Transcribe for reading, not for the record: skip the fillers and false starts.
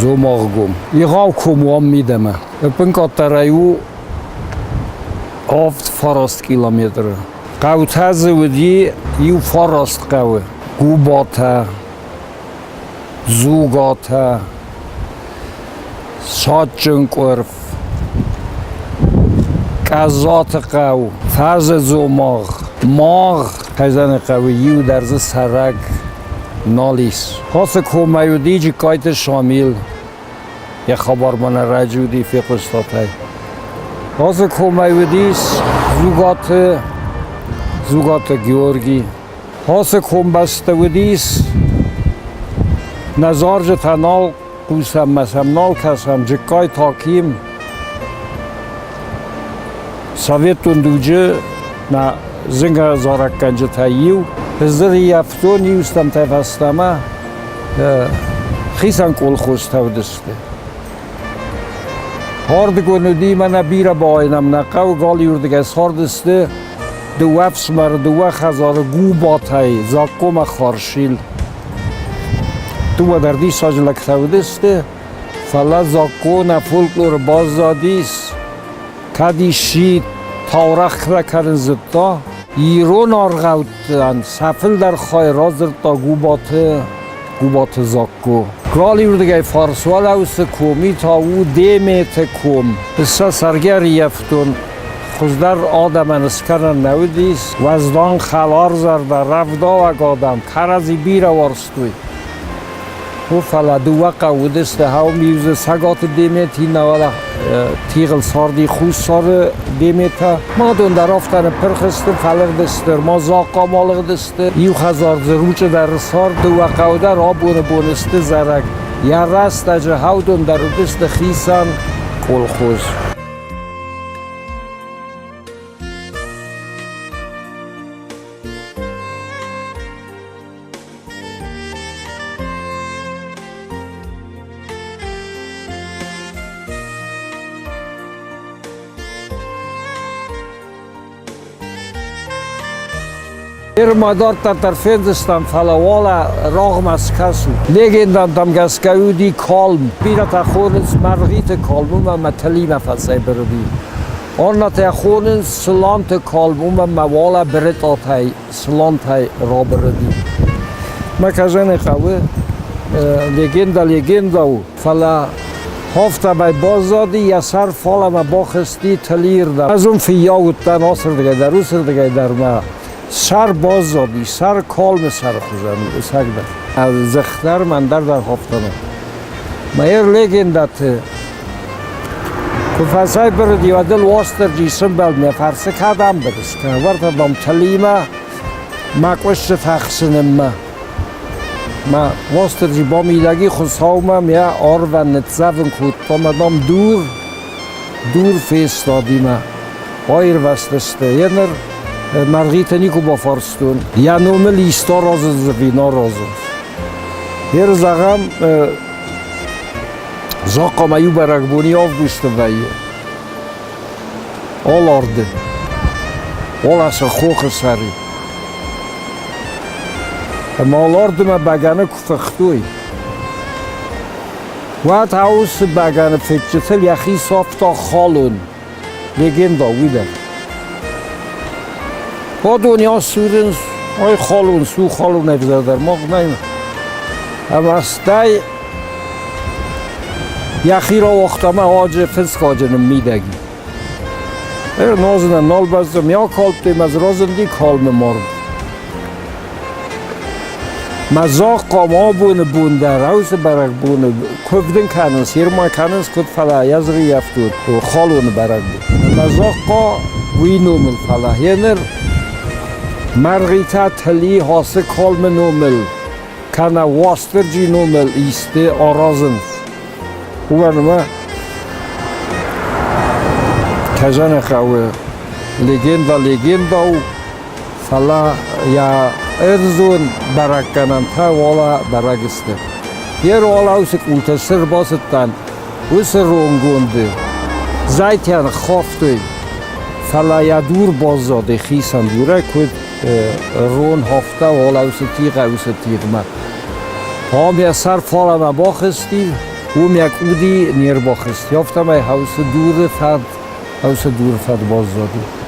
زوماغگم یغاو کموام میدم پنکاترایو آفت فراست کیلومتر قوتاز ودی یو فراست قوه گوباته زوگاته ساچنکورف کازات قو فرز زوماغ ماغ خیزن قوی یو درز سرک نالیس خاص کومیو دیجی کایت شامل یه خبر من رجودی فی قصتای خاص کومیو دیس زوگات گیورگی خاص کوم بسته و دیس نزار جتنال قوسم مسم نال کسم جکای تاکیم سویتون دوجه نه زنگ زارک کنجه تاییو بزر یفتو نیوستم تفستمه خیسن کل خوسته و دسته هارد گندی من بیره با آینم نقه و گالی اردگه ساردسته دو وفس مر دو خزار گو باتای زاکوم خارشیل دو دردی ساجلک تودسته فلا زاکو نفولکلور بازدادیس کدی شید تاورخ رکرن زدتا ایرون آرغوتن سفل در خواهی رازر تا گوبات زاکو گالی اردگه فارسوال اوست کومی تا او دیمیت کوم بسا سرگر یفتون خوزدر آدم انسکرن نودیس وزدان خلار زرده رفدا و گادم کرزی بیره وارستوی و فلا دو وقع ودسته هاو میوزه سگات دیمیتی نوالا تیغل ساردی خوز سار دیمیتا ما دون در آفتن پرخسته فلق دستر ما زاقا مالق دسته یو خزار زروچه در سار دو وقع و در آبون بونسته زرگ یا رست اجه هاو دون در دست خیسان کل خوز مادار تا طرفین دستم فلوالا راغم از کسو لیگندم دم گسکیودی کالم بیره تا خونز مرغیت کالمون و متلیم فسای بردی آن تا خونز سلانت کالمون و موالا برد آتای سلانت را بردی مکزن خواه لیگنده فلا هفته بای بازدادی یا سر فالا ما باخستی تلیر در از اون فیاوتن آسر دیگه در او سر دیگه در ما سر بازدادی سر کالم سر خوزن سگ در از زختر من در هفتانه مایر لیگندت کفاسای بردی و دل واستر جیسم بل میفرسه کدام بدست که ورد دام تلیمه مکوشت تخصنم ما واستر جی با میدگی خساومم یا آر و نتزفن کود تا مدام دور فیستادیمه آیر وستسته ینر مرغیت نیکو با فارستون یا نومه لیستا رازه زفینا رازه هر زغم زاقا مایو برگبونی آف گوشته بایه آل آرده آل اصلا خوخ سری اما آل آرده ما بگنه کفختوی وقت هاوس بگنه فکرتل یخی صافتا خالون بگیم داویده با دنیا سورن آی خالون سو خالون نفذر در ماغ نیم اما استای یخی را وقتامه آجه فسق آجه نمیدگی نازنه نال بزدم یا کالب دیم از رازندی کالم مرد مزاق قام آبون بونده روز برگ بونه کفدن کننس هرما کننس کد فلا یزری یفتود خالون برگ بود مزاق قا وینومل فلا هنر مرغیتا تلی حاسه کالم نومل کنه واستر جی نومل ایسته آرازن خوبانما کجان خواه لگنده و فلا یا ارزون برگ کنن تا والا برگسته یه والا اوسک اولتسر باستن اوس رونگونده زیتیان خافتوی فلا یا دور بازاده خیسن دوره کد رون هفته والا اوس تیغ ما هم یه سر فالا ما باخستی یک اودی نیرباخست یافتم ای حوس دور فد باز دادی